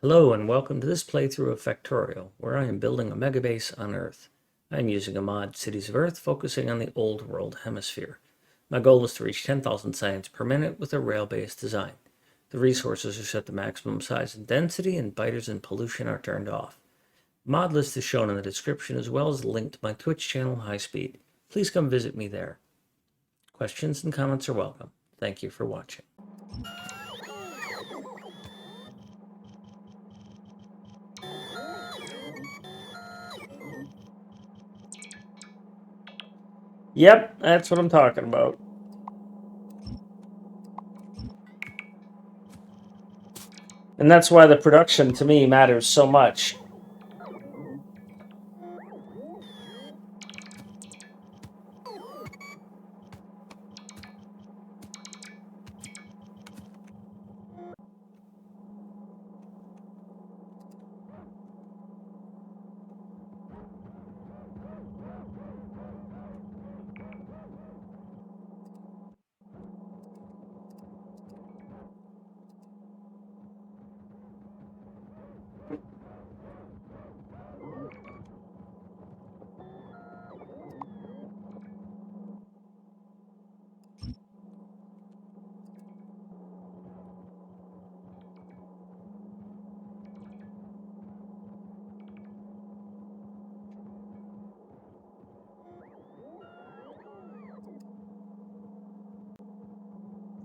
Hello and welcome to this playthrough of Factorio, where I am building a megabase on Earth. I am using a mod, Cities of Earth, focusing on the Old World Hemisphere. My goal is to reach 10,000 science per minute with a rail-based design. The resources are set to maximum size and density, and biters and pollution are turned off. The mod list is shown in the description, as well as a link to my Twitch channel, High Speed. Please come visit me there. Questions and comments are welcome. Thank you for watching. Yep, that's what I'm talking about. And that's why the production to me matters so much.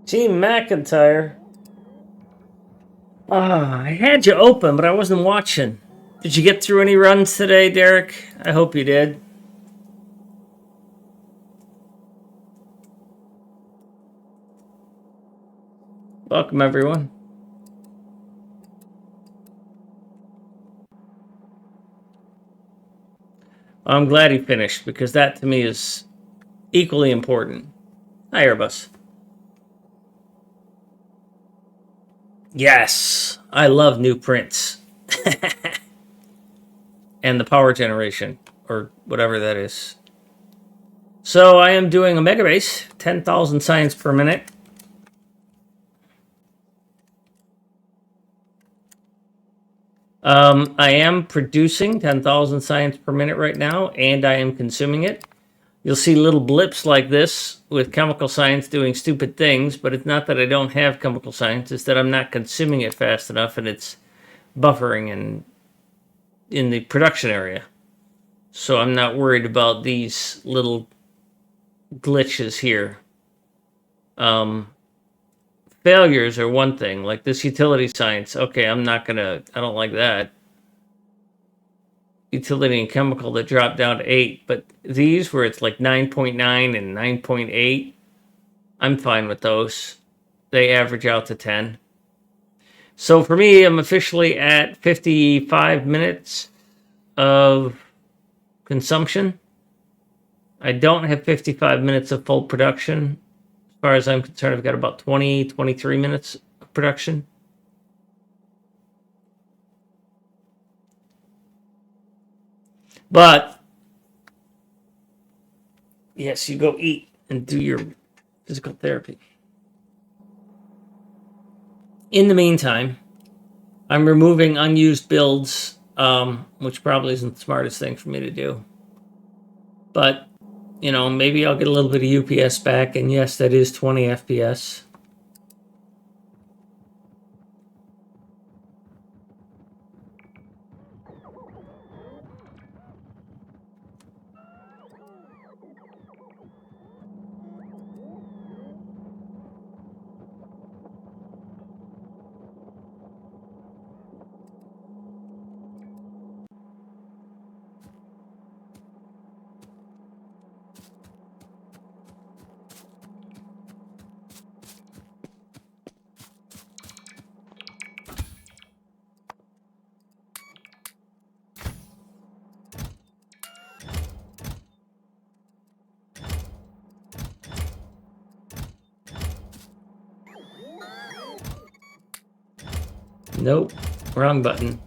Gee, McIntyre. I had you open, but I wasn't watching. Did you get through any runs today, Derek? I hope you did. Welcome, everyone. I'm glad he finished, because that to me is equally important. Hi, Airbus. Yes, I love new prints. And the power generation, or whatever that is. So I am doing a MegaBase, 10,000 science per minute. I am producing 10,000 science per minute right now, and I am consuming it. You'll see little blips like this with chemical science doing stupid things, but it's not that I don't have chemical science, it's that I'm not consuming it fast enough and it's buffering in the production area. So I'm not worried about these little glitches here. Failures are one thing, like this utility science. Okay, I don't like that. Utility and chemical that dropped down to 8, but these where it's like 9.9 and 9.8, I'm fine with those. They average out to 10. So for me, I'm officially at 55 minutes of consumption. I don't have 55 minutes of full production. As far as I'm concerned, I've got about 20, 23 minutes of production. But yes, you go eat and do your physical therapy. In the meantime, I'm removing unused builds, which probably isn't the smartest thing for me to do. But, you know, maybe I'll get a little bit of UPS back, and yes, that is 20 FPS. Nope, wrong button.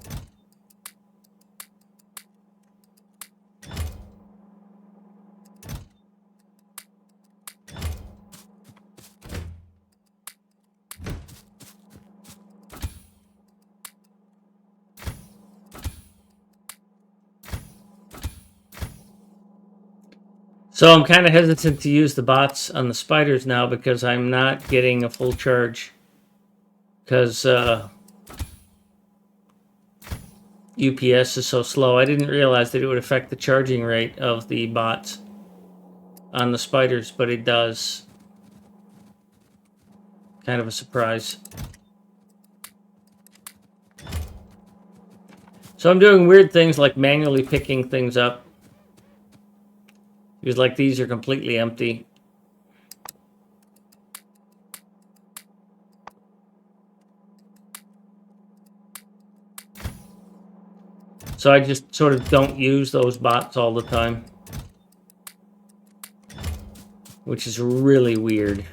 So I'm kind of hesitant to use the bots on the spiders now because I'm not getting a full charge. Because UPS is so slow. I didn't realize that it would affect the charging rate of the bots on the spiders, but it does. Kind of a surprise. So I'm doing weird things like manually picking things up. Because like these are completely empty. So I just sort of don't use those bots all the time. Which is really weird.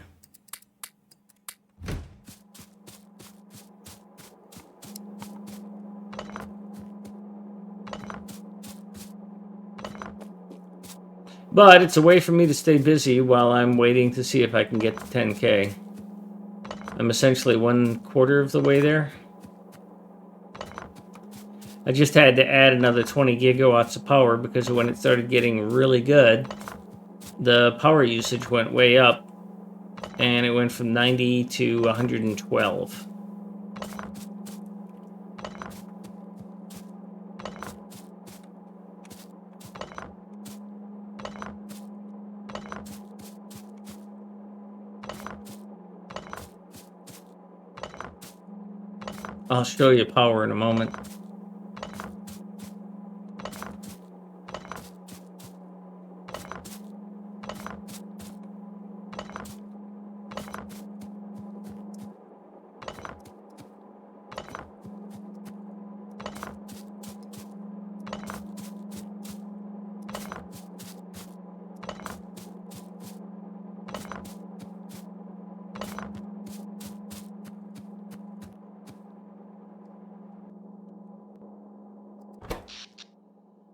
But it's a way for me to stay busy while I'm waiting to see if I can get to 10K. I'm essentially 1/4 of the way there. I just had to add another 20 gigawatts of power because when it started getting really good, the power usage went way up and it went from 90 to 112. I'll show you power in a moment.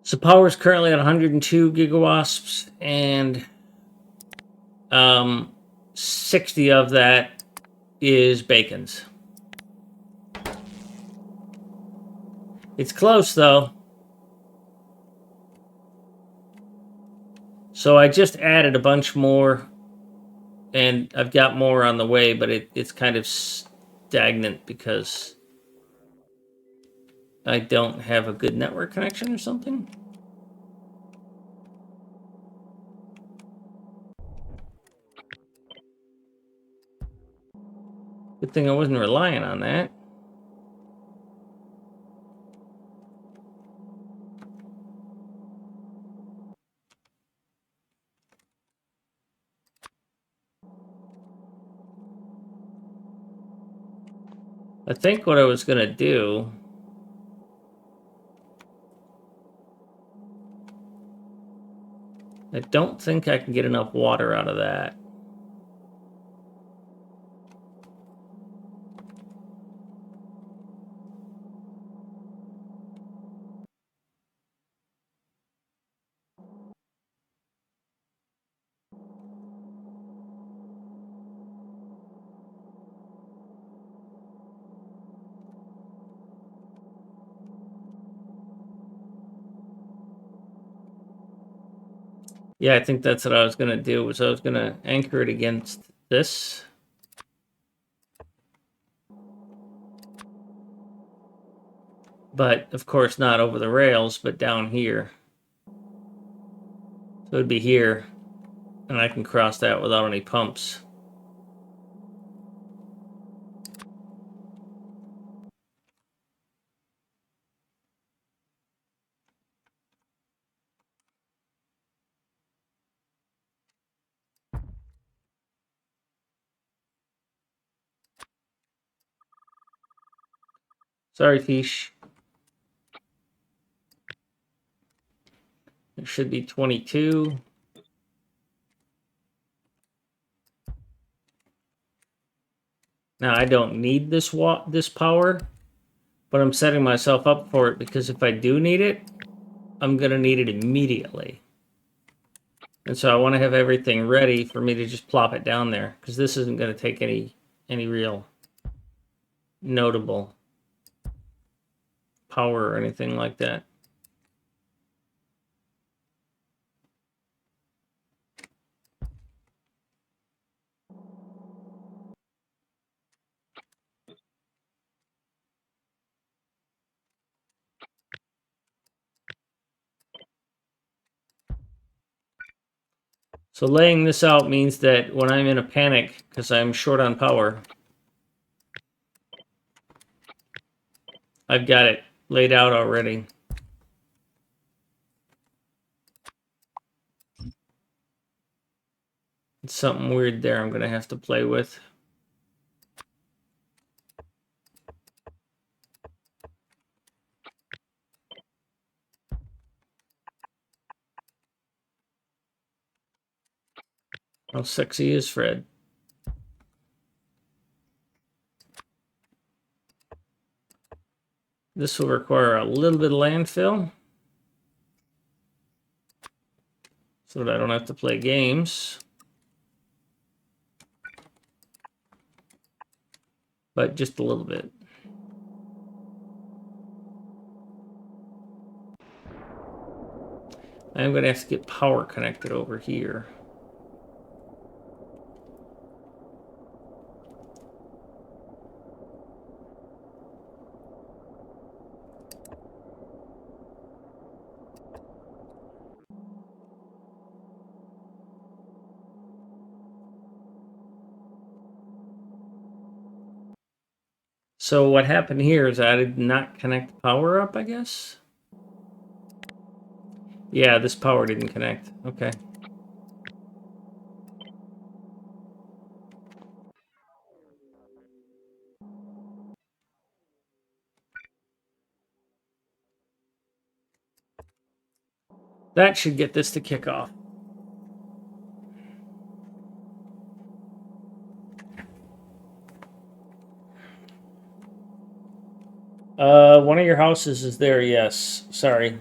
So power is currently at 102 gigawatts, and 60 of that is Bacon's. It's close though. So I just added a bunch more, and I've got more on the way, but it's kind of stagnant because I don't have a good network connection or something. Good thing I wasn't relying on that. I think what I was going to do... I don't think I can get enough water out of that. Yeah, I think that's what I was going to do, was I was going to anchor it against this. But, of course, not over the rails, but down here. So it would be here, and I can cross that without any pumps. Sorry, Tish. It should be 22. Now, I don't need this power, but I'm setting myself up for it because if I do need it, I'm going to need it immediately. And so I want to have everything ready for me to just plop it down there, because this isn't going to take any real notable power or anything like that. So laying this out means that when I'm in a panic, because I'm short on power, I've got it laid out already. It's something weird there I'm going to have to play with. How sexy is Fred? This will require a little bit of landfill so that I don't have to play games. But just a little bit. I'm going to have to get power connected over here. So what happened here is I did not connect power up, I guess? Yeah, this power didn't connect. Okay. That should get this to kick off. One of your houses is there, yes. Sorry.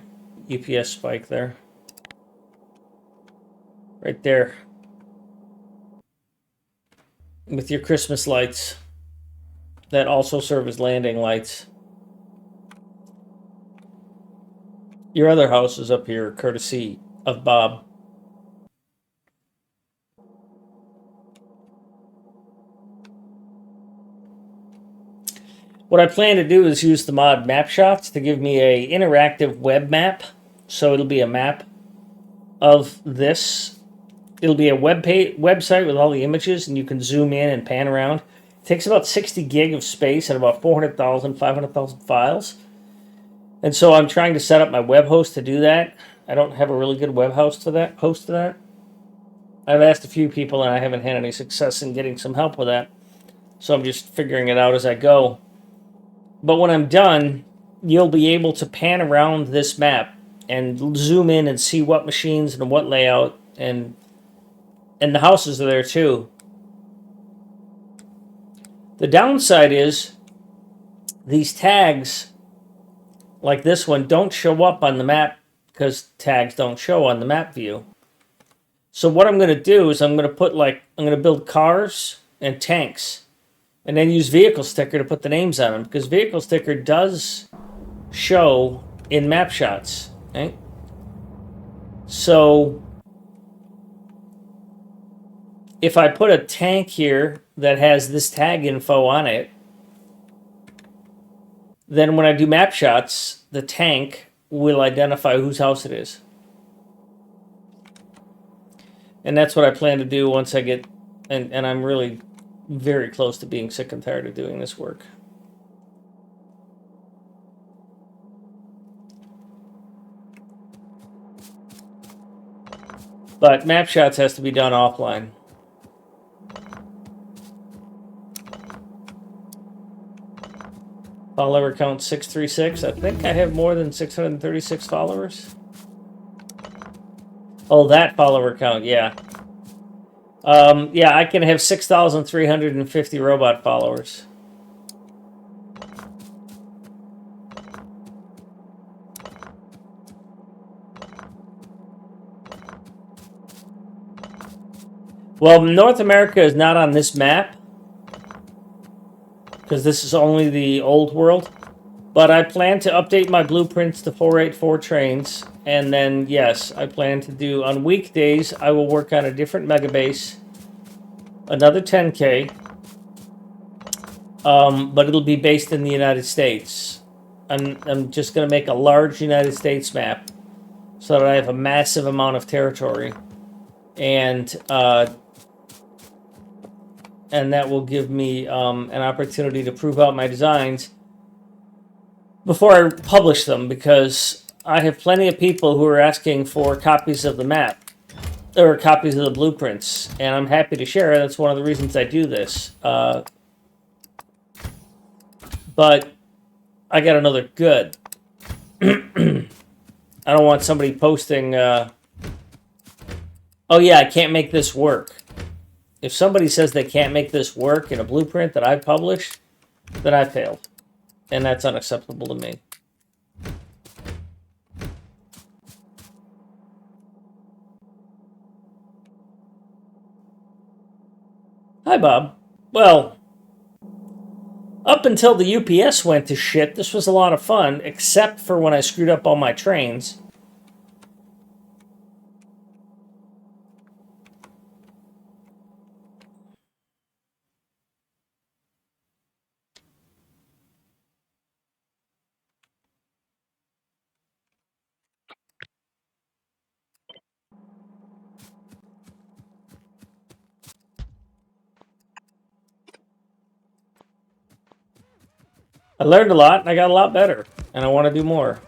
UPS spike there. Right there. With your Christmas lights. That also serve as landing lights. Your other house is up here, courtesy of Bob. What I plan to do is use the mod map shots to give me a interactive web map. So it'll be a map of this. It'll be a website with all the images, and you can zoom in and pan around. It takes about 60 gig of space and about 400,000, 500,000 files. And so I'm trying to set up my web host to do that. I don't have a really good web host to that. I've asked a few people, and I haven't had any success in getting some help with that. So I'm just figuring it out as I go. But when I'm done, you'll be able to pan around this map and zoom in and see what machines and what layout, and the houses are there too. The downside is these tags, like this one, don't show up on the map because tags don't show on the map view. So what I'm going to do is I'm going to build cars and tanks, and then use vehicle sticker to put the names on them, because vehicle sticker does show in map shots, right? So if I put a tank here that has this tag info on it, then when I do map shots, the tank will identify whose house it is. And that's what I plan to do once I get, and I'm really very close to being sick and tired of doing this work. But map shots has to be done offline. Follower count 636. I think I have more than 636 followers. Oh, that follower count, yeah. Yeah, I can have 6,350 robot followers. Well, North America is not on this map, because this is only the old world. But I plan to update my blueprints to 484 trains. And then, yes, I plan to do, on weekdays, I will work on a different MegaBase. Another 10K. But it'll be based in the United States. I'm just going to make a large United States map so that I have a massive amount of territory and that will give me an opportunity to prove out my designs before I publish them, because I have plenty of people who are asking for copies of the map or copies of the blueprints, and I'm happy to share. That's one of the reasons I do this. But I got another good. I don't want somebody posting, oh yeah, I can't make this work. If somebody says they can't make this work in a blueprint that I published, then I failed. And that's unacceptable to me. Hi, Bob. Well, up until the UPS went to shit, this was a lot of fun, except for when I screwed up all my trains. I learned a lot, and I got a lot better, and I want to do more.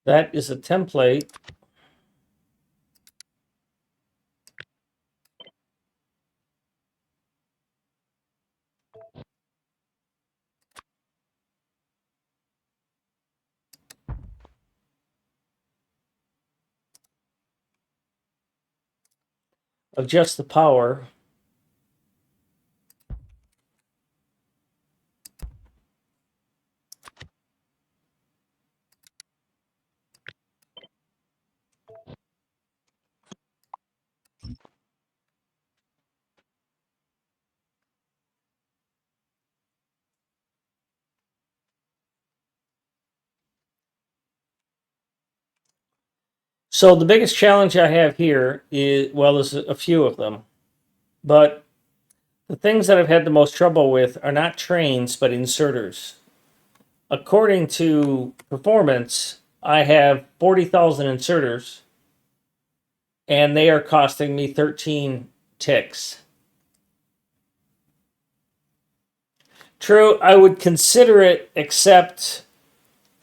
That is a template of just the power. So the biggest challenge I have here is, well, there's a few of them, but the things that I've had the most trouble with are not trains, but inserters. According to performance, I have 40,000 inserters, and they are costing me 13 ticks. True, I would consider it, except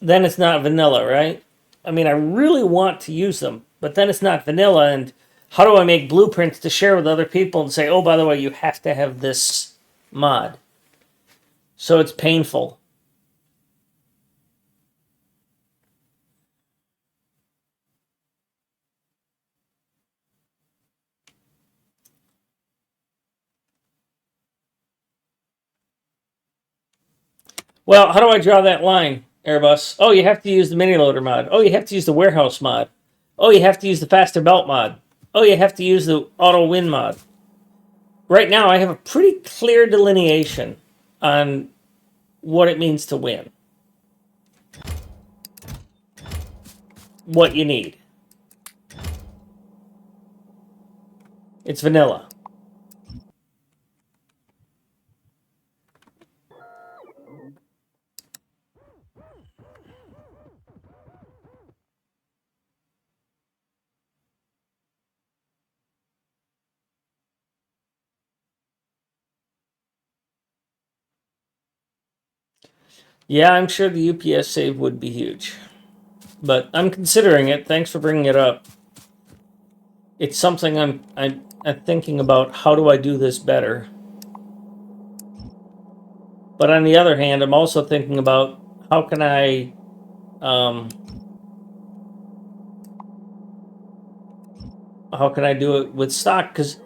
then it's not vanilla, right? I mean, I really want to use them, but then it's not vanilla, and how do I make blueprints to share with other people and say, oh, by the way, you have to have this mod? So it's painful. Well, how do I draw that line, Airbus? Oh, you have to use the mini loader mod. Oh, you have to use the warehouse mod. Oh, you have to use the faster belt mod. Oh, you have to use the auto win mod. Right now, I have a pretty clear delineation on what it means to win. What you need. It's vanilla. Yeah, I'm sure the UPS save would be huge. But I'm considering it. Thanks for bringing it up. It's something I'm thinking about. How do I do this better? But on the other hand, I'm also thinking about how can I do it with stock? Because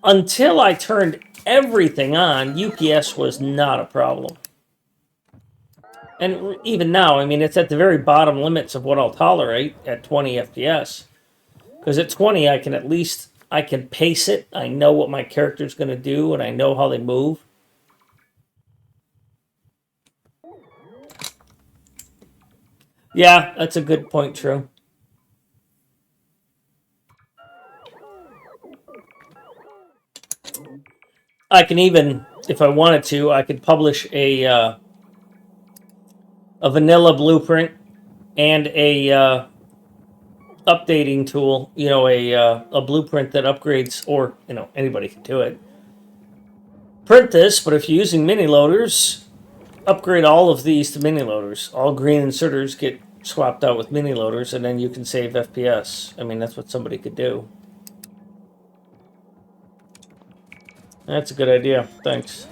until I turned everything on, UPS was not a problem. And even now, I mean, it's at the very bottom limits of what I'll tolerate at 20 FPS. Because at 20, I can at least, I can pace it. I know what my character's going to do, and I know how they move. Yeah, that's a good point, True. I can even, if I wanted to, I could publish a vanilla blueprint and a updating tool. You know, a blueprint that upgrades, or you know, anybody can do it. Print this, but if you're using mini loaders, upgrade all of these to mini loaders. All green inserters get swapped out with mini loaders, and then you can save FPS. I mean, that's what somebody could do. That's a good idea. Thanks.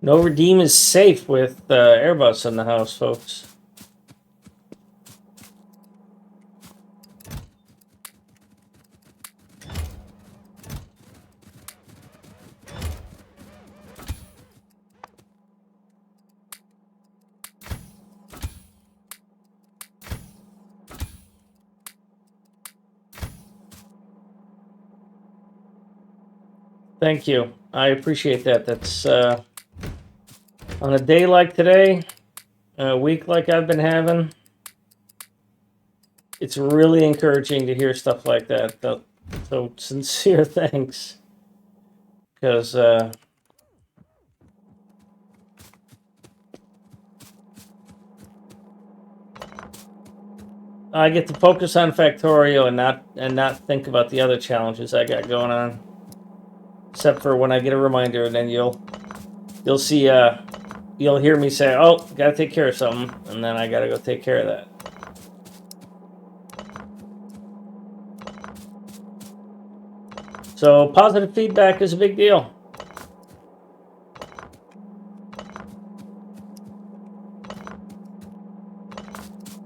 No redeem is safe with Airbus in the house, folks. Thank you. I appreciate that. That's on a day like today, a week like I've been having. It's really encouraging to hear stuff like that. So sincere thanks. Because I get to focus on Factorio and not think about the other challenges I got going on. Except for when I get a reminder, and then you'll see you'll hear me say, "Oh, gotta take care of something," and then I gotta go take care of that. So positive feedback is a big deal.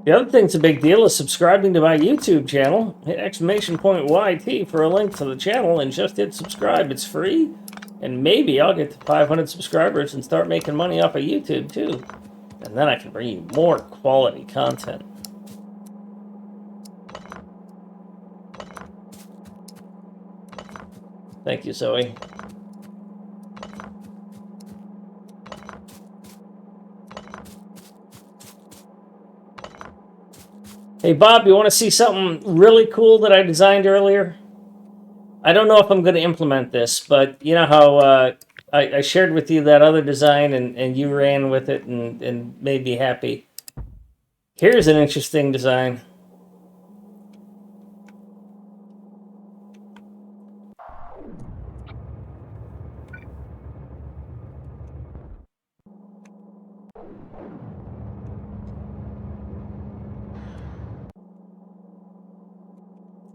The other thing's a big deal is subscribing to my YouTube channel. Hit !YT for a link to the channel and just hit subscribe. It's free. And maybe I'll get to 500 subscribers and start making money off of YouTube too. And then I can bring you more quality content. Thank you, Zoe. Hey, Bob, you want to see something really cool that I designed earlier? I don't know if I'm going to implement this, but you know how I shared with you that other design and you ran with it and made me happy. Here's an interesting design.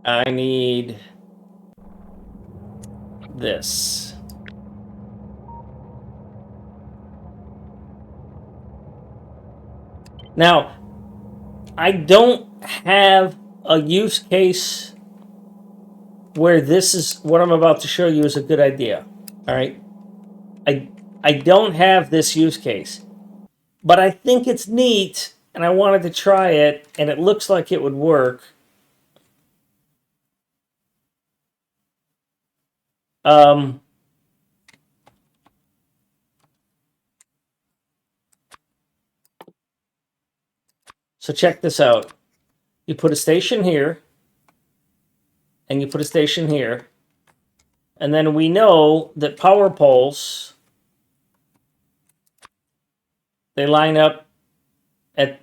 I need this. Now, I don't have a use case where this is what I'm about to show you is a good idea. All right. I don't have this use case, but I think it's neat and I wanted to try it and it looks like it would work. So check this out. You put a station here and you put a station here. And then we know that power poles, they line up at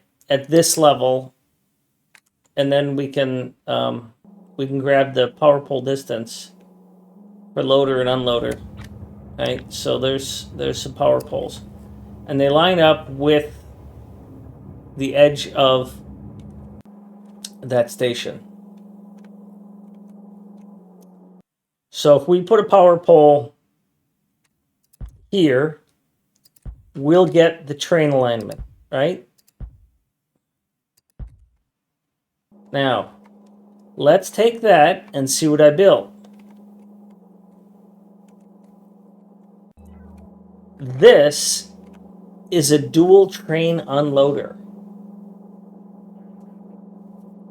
this level, and then we can grab the power pole distance for loader and unloader. Right? So there's some power poles, and they line up with the edge of that station. So if we put a power pole here, we'll get the train alignment, right? Now, let's take that and see what I built. This is a dual train unloader.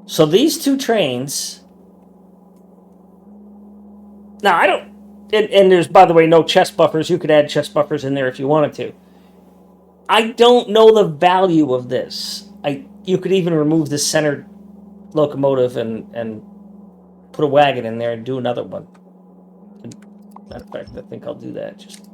So these two trains. Now, I don't. And there's, by the way, no chest buffers. You could add chest buffers in there if you wanted to. I don't know the value of this. You could even remove the center locomotive and put a wagon in there and do another one. Matter of fact, I think I'll do that. Just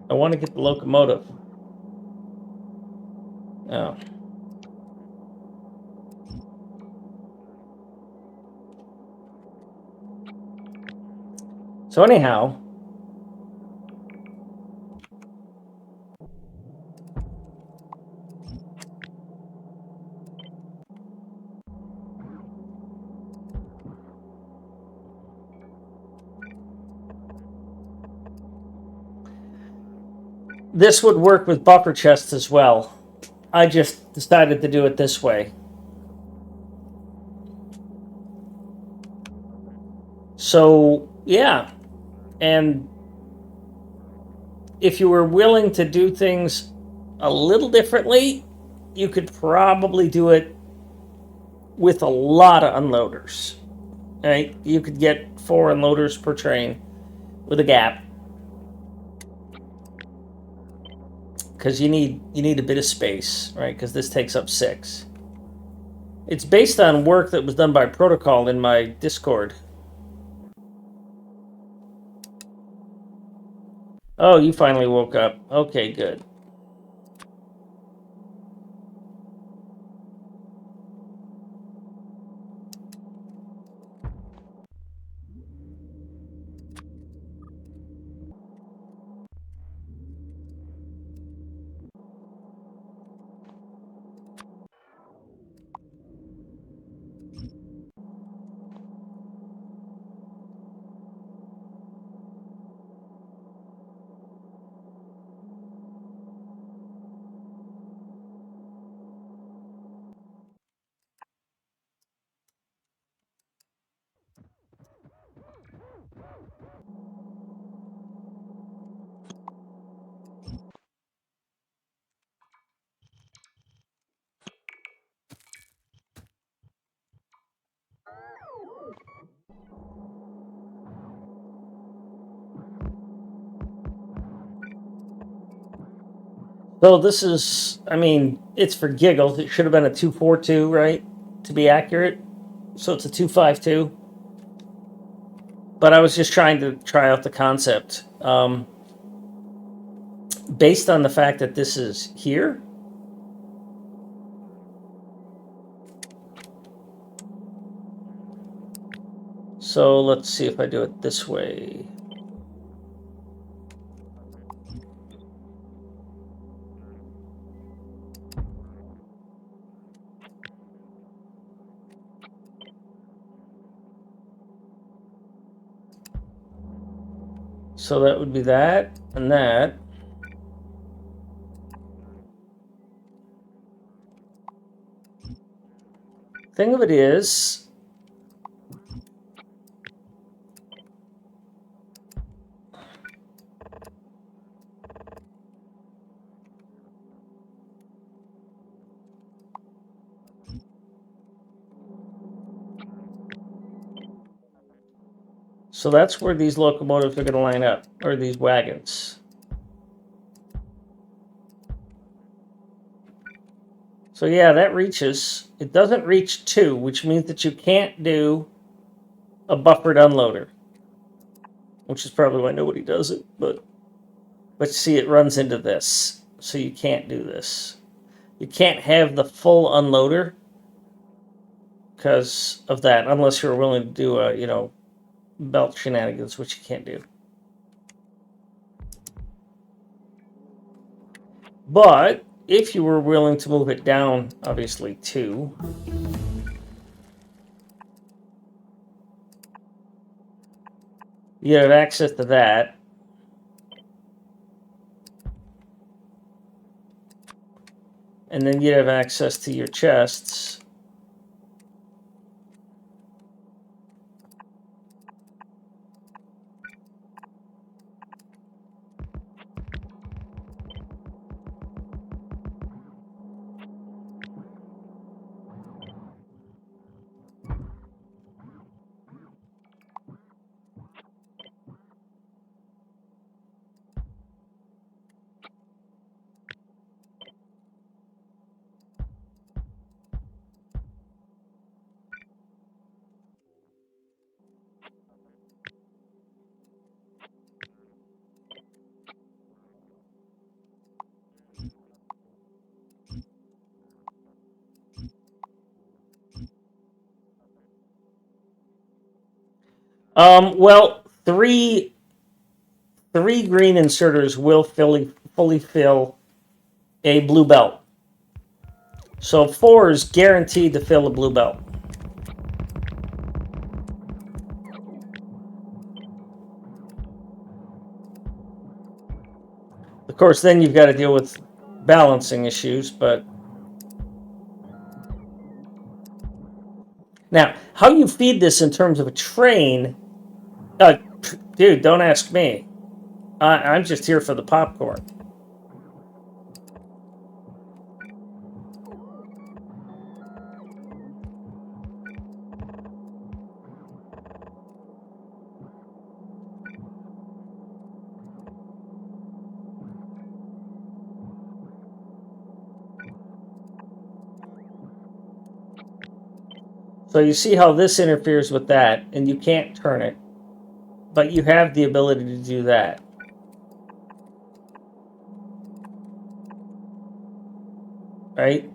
I want to get the locomotive. Oh. So anyhow, this would work with buffer chests as well. I just decided to do it this way. So, yeah. And if you were willing to do things a little differently, you could probably do it with a lot of unloaders. Right? You could get 4 unloaders per train with a gap. Because you need a bit of space, right? Because this takes up 6. It's based on work that was done by Protocol in my Discord. Oh, you finally woke up. Okay, good. So this is, I mean, it's for giggles. It should have been a 242, right? To be accurate. So it's a 252. But I was just trying to try out the concept. Based on the fact that this is here. So let's see if I do it this way. So that would be that and that. Thing of it is, so that's where these locomotives are going to line up, or these wagons. So yeah, that reaches. It doesn't reach 2, which means that you can't do a buffered unloader, which is probably why nobody does it. But see, it runs into this, so you can't do this. You can't have the full unloader because of that, unless you're willing to do a belt shenanigans, which you can't do. But if you were willing to move it down, obviously, too. You have access to that. And then you'd have access to your chests. Well, three green inserters will fully fill a blue belt. So 4 is guaranteed to fill a blue belt. Of course, then you've got to deal with balancing issues, but... Now, how you feed this in terms of a train... dude, don't ask me. I'm just here for the popcorn. So you see how this interferes with that, and you can't turn it. But you have the ability to do that. Right?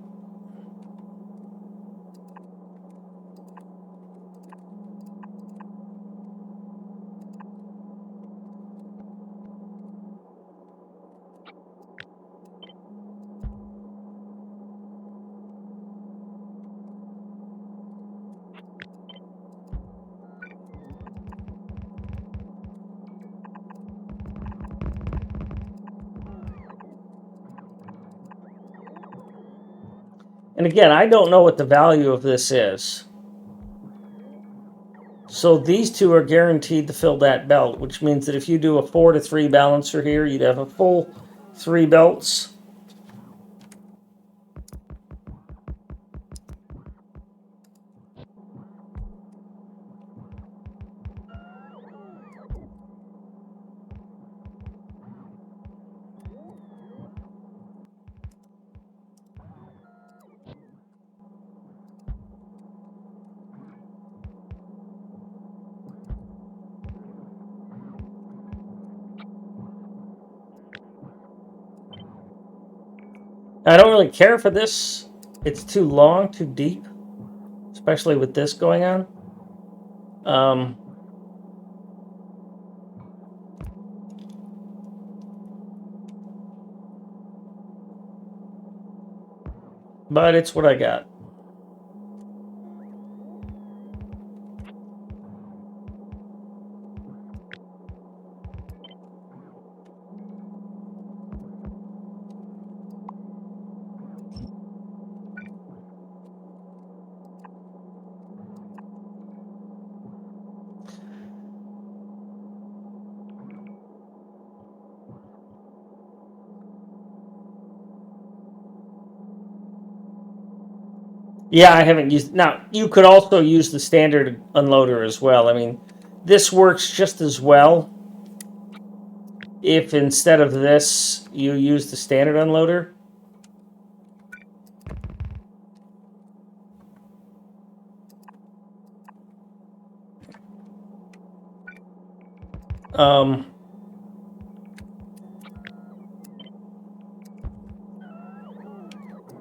And again, I don't know what the value of this is. So these two are guaranteed to fill that belt, which means that if you do a 4 to 3 balancer here, you'd have a full 3 belts. I don't really care for this. It's too long, too deep, especially with this going on. But it's what I got. Yeah, I haven't used... Now, you could also use the standard unloader as well. I mean, this works just as well if instead of this, you use the standard unloader.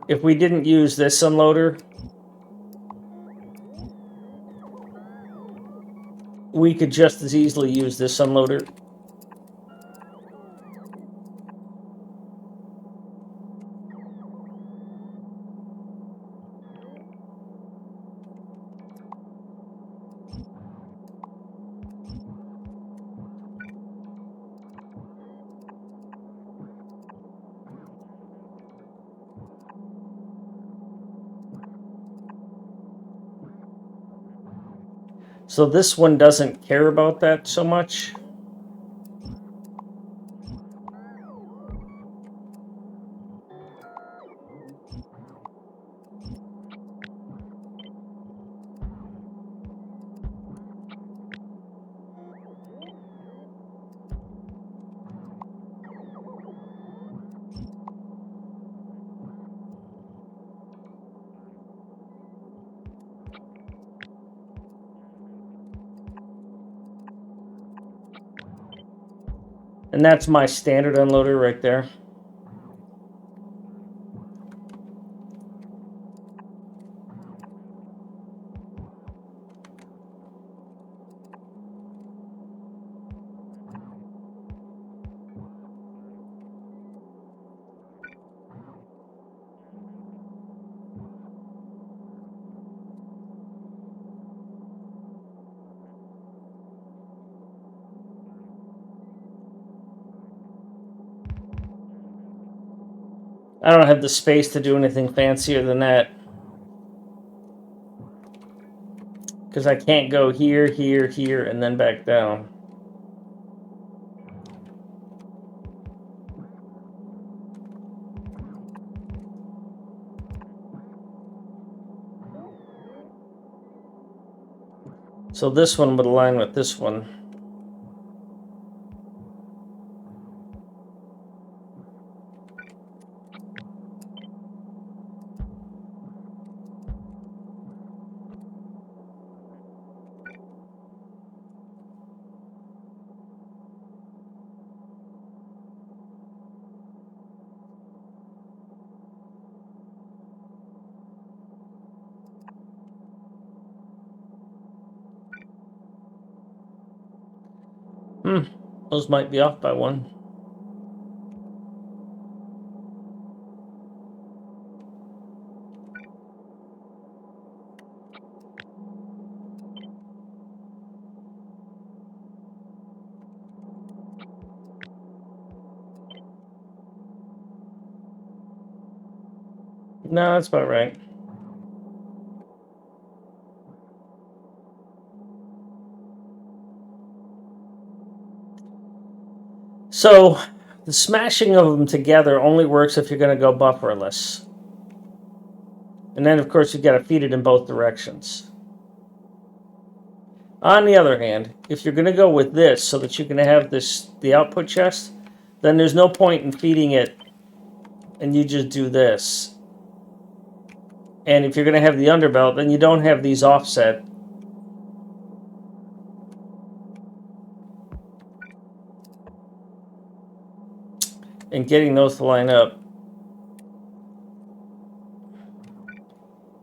If we didn't use this unloader, we could just as easily use this unloader. So this one doesn't care about that so much. And that's my standard unloader right there. I don't have the space to do anything fancier than that. Because I can't go here, here, here, and then back down. So this one would align with this one. Those might be off by one. No, that's about right. So the smashing of them together only works if you're going to go bufferless. And then, of course, you've got to feed it in both directions. On the other hand, if you're going to go with this so that you can have the output chest, then there's no point in feeding it and you just do this. And if you're going to have the underbelt, then you don't have these offset. And getting those to line up.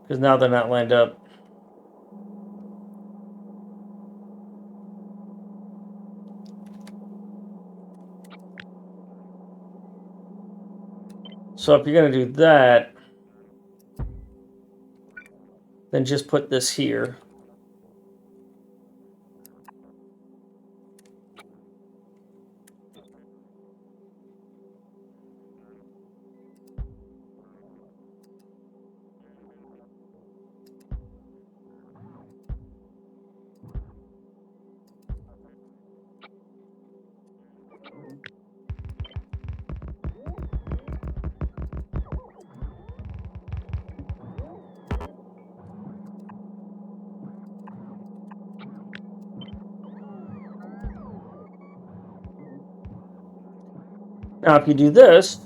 Because now they're not lined up. So if you're going to do that, then just put this here. Now, if you do this,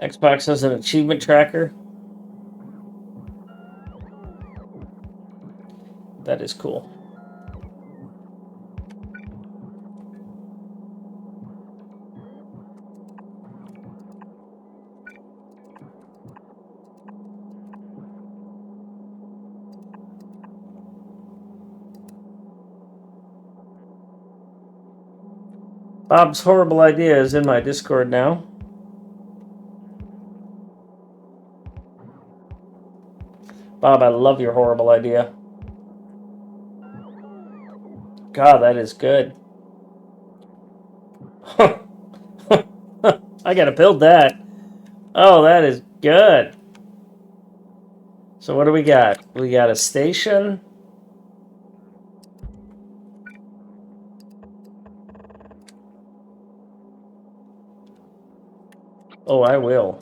Xbox has an achievement tracker. That is cool. Bob's horrible idea is in my Discord now. Bob, I love your horrible idea. God, that is good. I gotta build that. Oh, that is good. So what do we got? We got a station. Oh, I will.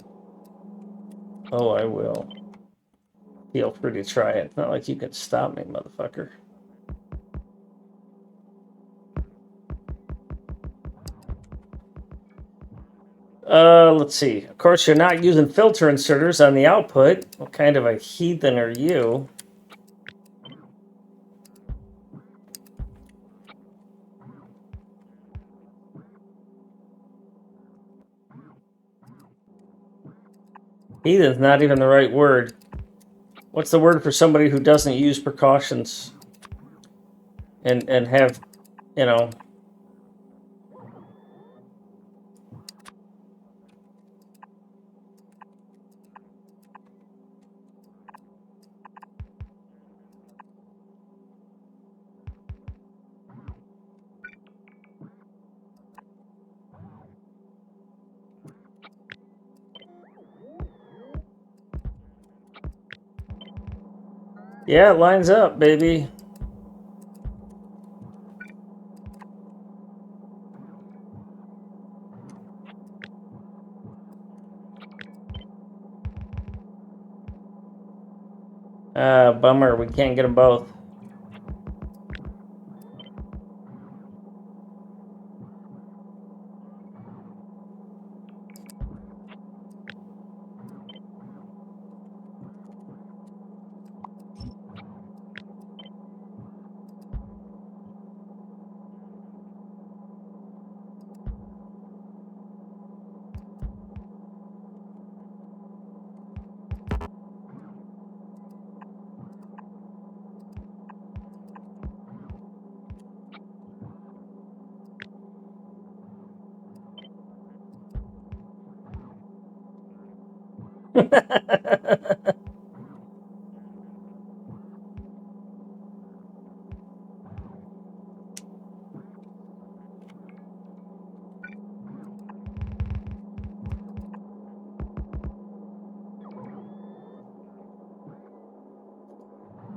Oh, I will. Feel free to try it. Not like you can stop me, motherfucker. Let's see. Of course, you're not using filter inserters on the output. What kind of a heathen are you? Heathen's not even the right word. What's the word for somebody who doesn't use precautions and have, you know? Yeah, it lines up, baby. Bummer, we can't get them both.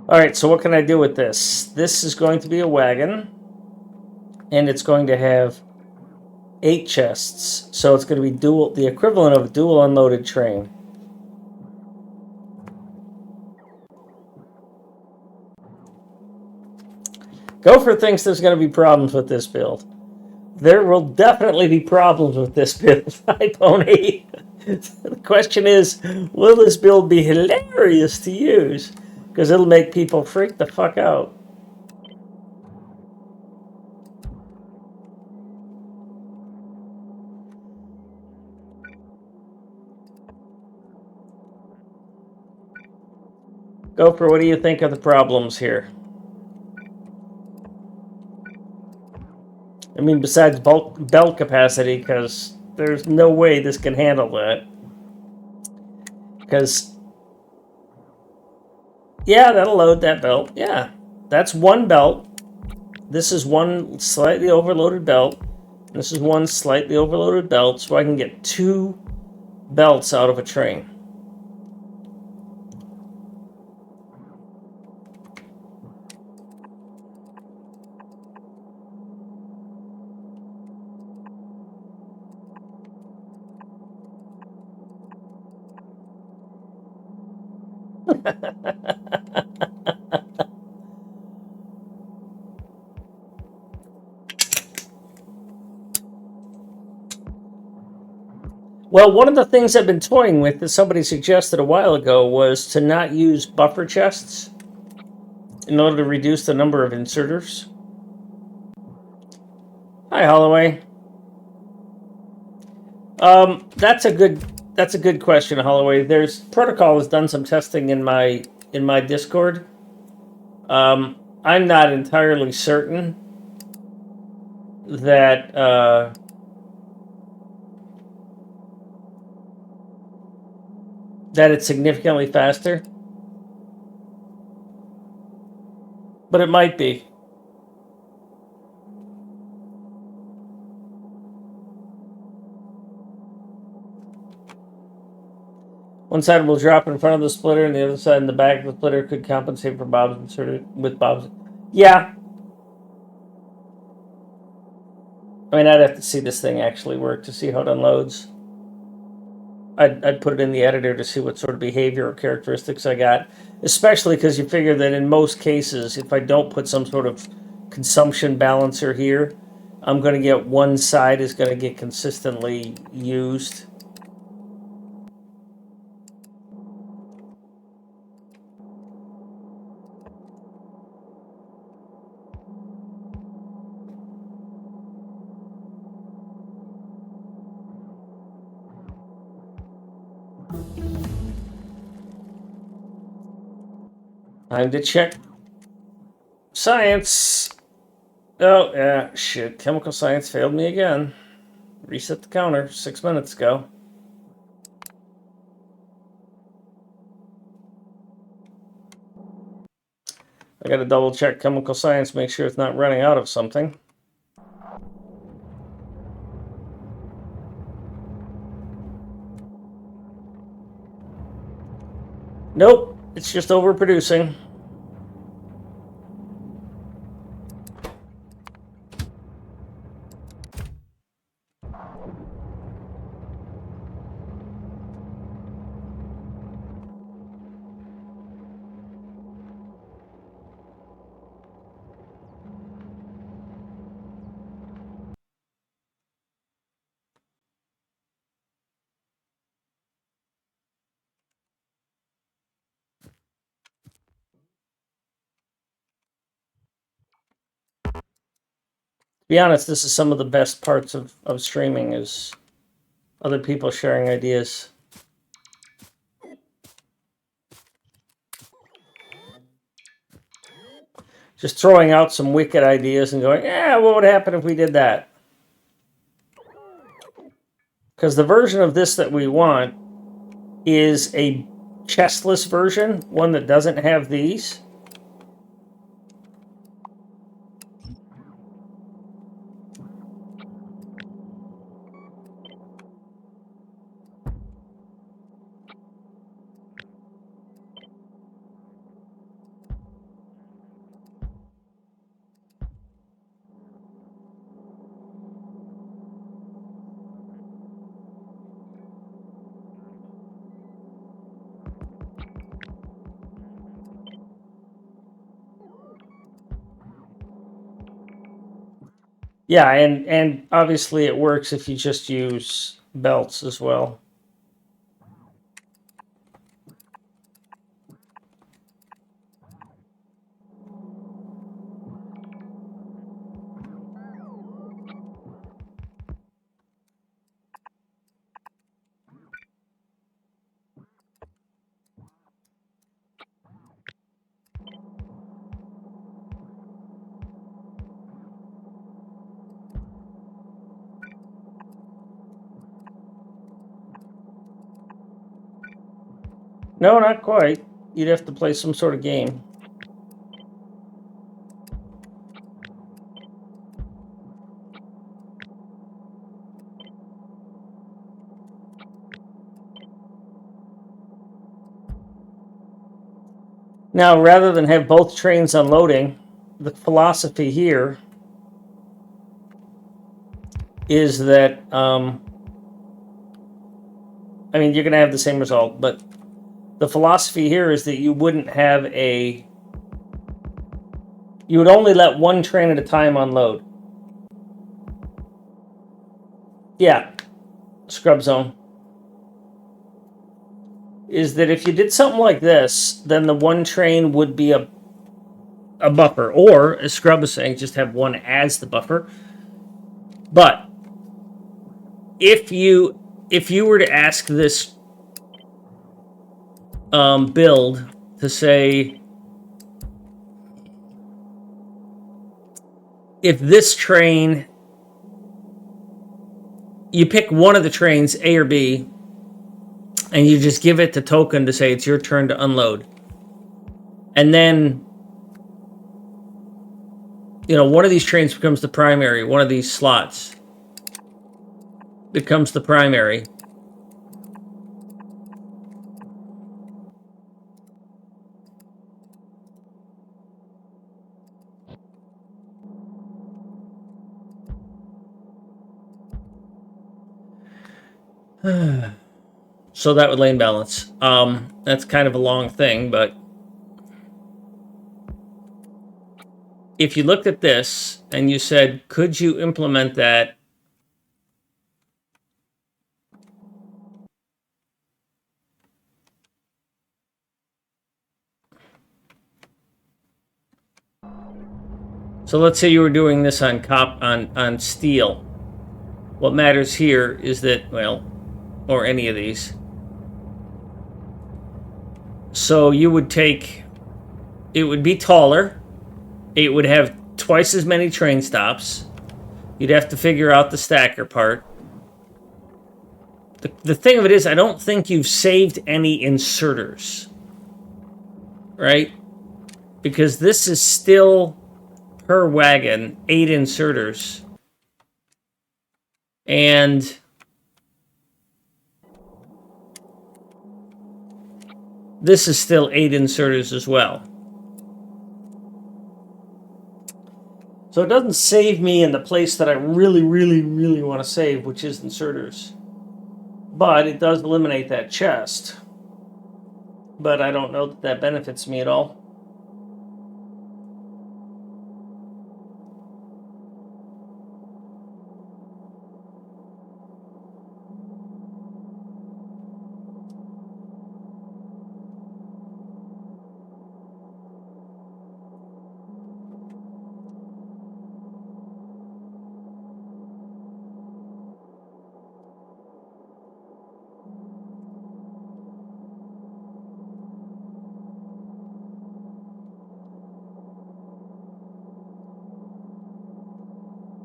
All right, so what can I do with this? This is going to be a wagon, and it's going to have 8 chests. So it's going to be dual, the equivalent of a dual unloaded train. Gopher thinks there's going to be problems with this build. There will definitely be problems with this build. Hi, Pony. The question is, will this build be hilarious to use? Because it'll make people freak the fuck out. Gopher, what do you think of the problems here? I mean, besides belt capacity, because there's no way this can handle that. Because, yeah, that'll load that belt. Yeah, that's one belt. This is one slightly overloaded belt. This is one slightly overloaded belt, so I can get 2 belts out of a train. Well, one of the things I've been toying with that somebody suggested a while ago was to not use buffer chests in order to reduce the number of inserters. Hi, Holloway. That's a good question, Holloway. There's Protocol has done some testing in my Discord. I'm not entirely certain that that it's significantly faster, but it might be. One side will drop in front of the splitter, and the other side in the back of the splitter could compensate for Bob's inserted with Bob's. Yeah. I mean, I'd have to see this thing actually work to see how it unloads. I'd put it in the editor to see what sort of behavior or characteristics I got, especially because you figure that in most cases, if I don't put some sort of consumption balancer here, I'm going to get one side is going to get consistently used. Time to check science. Oh, yeah, shit. Chemical science failed me again. Reset the counter 6 minutes ago. I gotta double check chemical science, make sure it's not running out of something. Nope, it's just overproducing. To be honest, this is some of the best parts of streaming is other people sharing ideas. Just throwing out some wicked ideas and going, yeah, what would happen if we did that? Because the version of this that we want is a chestless version, one that doesn't have these. Yeah, and obviously it works if you just use belts as well. No, not quite. You'd have to play some sort of game. Now, rather than have both trains unloading, the philosophy here is that, I mean, you're going to have the same result, but the philosophy here is that you wouldn't have a... You would only let one train at a time unload. Yeah, scrub zone. Is that if you did something like this, then the one train would be a buffer, or as Scrub is saying, just have one as the buffer. But if you were to ask this build to say, if this train, you pick one of the trains, A or B, and you just give it the token to say it's your turn to unload. And then, you know, one of these trains becomes the primary, one of these slots becomes the primary. So that would lane balance. That's kind of a long thing, but if you looked at this and you said, could you implement that? So let's say you were doing this on steel. What matters here is that, well, or any of these. So you would take, it would be taller. It would have twice as many train stops. You'd have to figure out the stacker part. The thing of it is, I don't think you've saved any inserters. Right? Because this is still, per wagon, 8 inserters. And this is still 8 inserters as well. So it doesn't save me in the place that I really, really, really want to save, which is inserters. But it does eliminate that chest. But I don't know that that benefits me at all.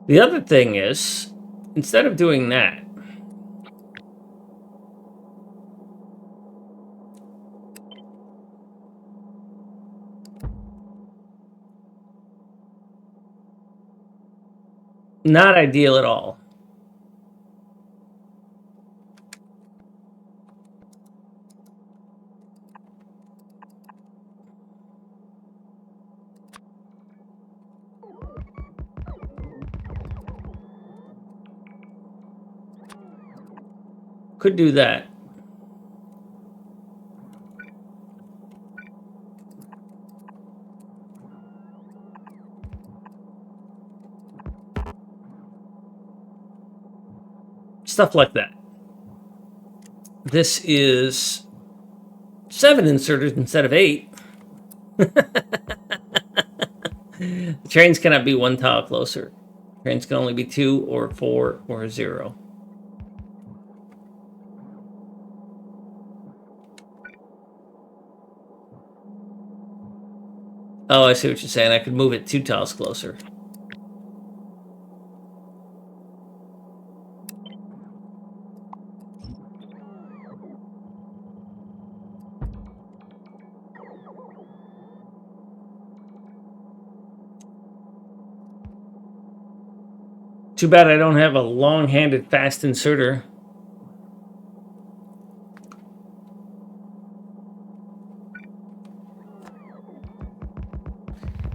The other thing is, instead of doing that, not ideal at all. Could do that. Stuff like that. This is 7 inserters instead of 8. The trains cannot be 1 tile closer. Trains can only be 2 or 4 or 0. Oh, I see what you're saying. I could move it 2 tiles closer. Too bad I don't have a long-handed fast inserter.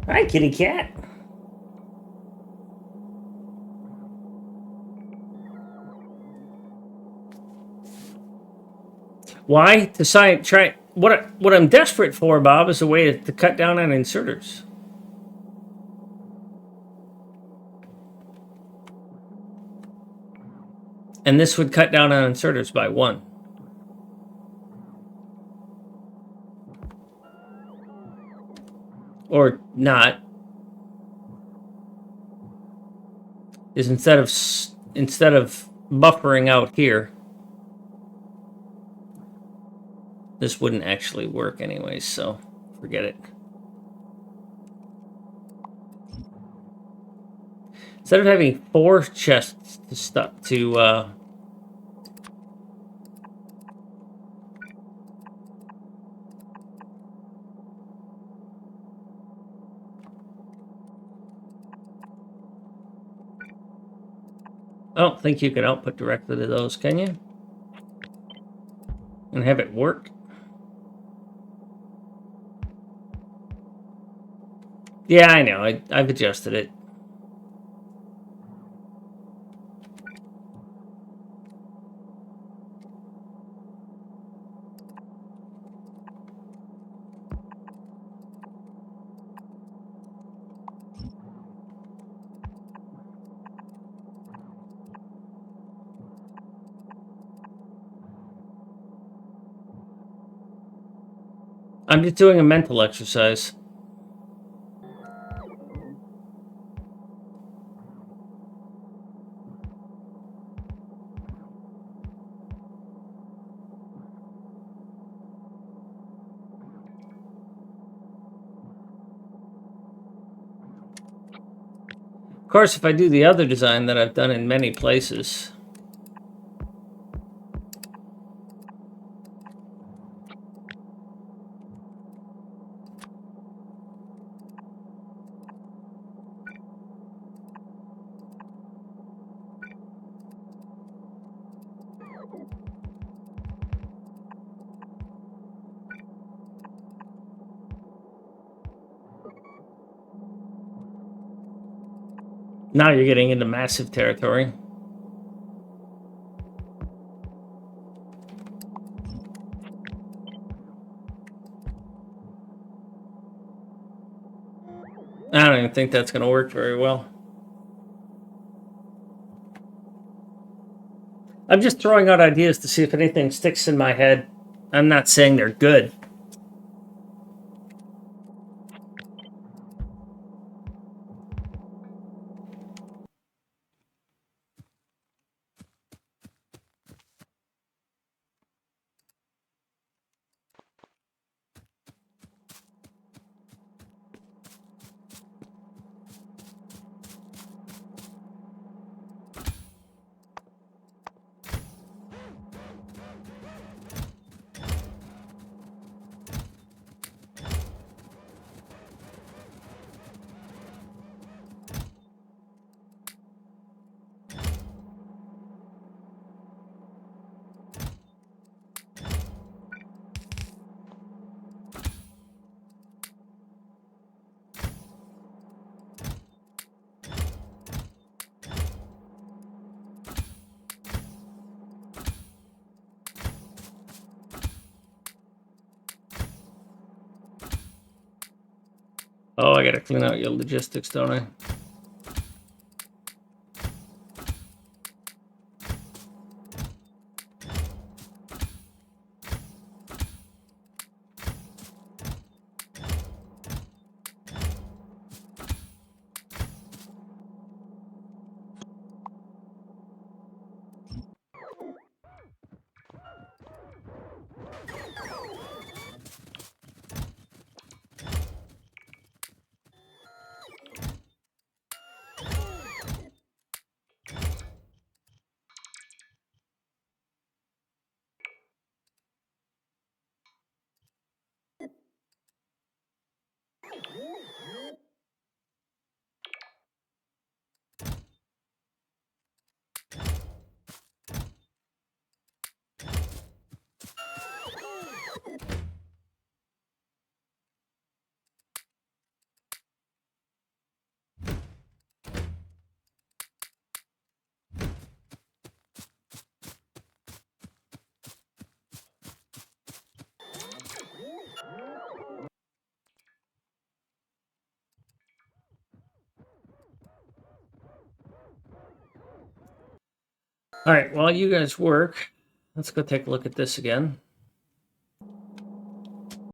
Hi, kitty cat. Why? To try what I'm desperate for, Bob, is a way to cut down on inserters. And this would cut down on inserters by 1. Or not. Is instead of buffering out here, this wouldn't actually work anyways, so forget it. Instead of having 4 chests to stop to I don't think you can output directly to those, can you? And have it work? Yeah, I know. I've adjusted it. I'm just doing a mental exercise. Of course, if I do the other design that I've done in many places, now you're getting into massive territory. I don't even think that's going to work very well. I'm just throwing out ideas to see if anything sticks in my head. I'm not saying they're good. Oh, I gotta clean out your logistics, don't I? All right, while you guys work, let's go take a look at this again.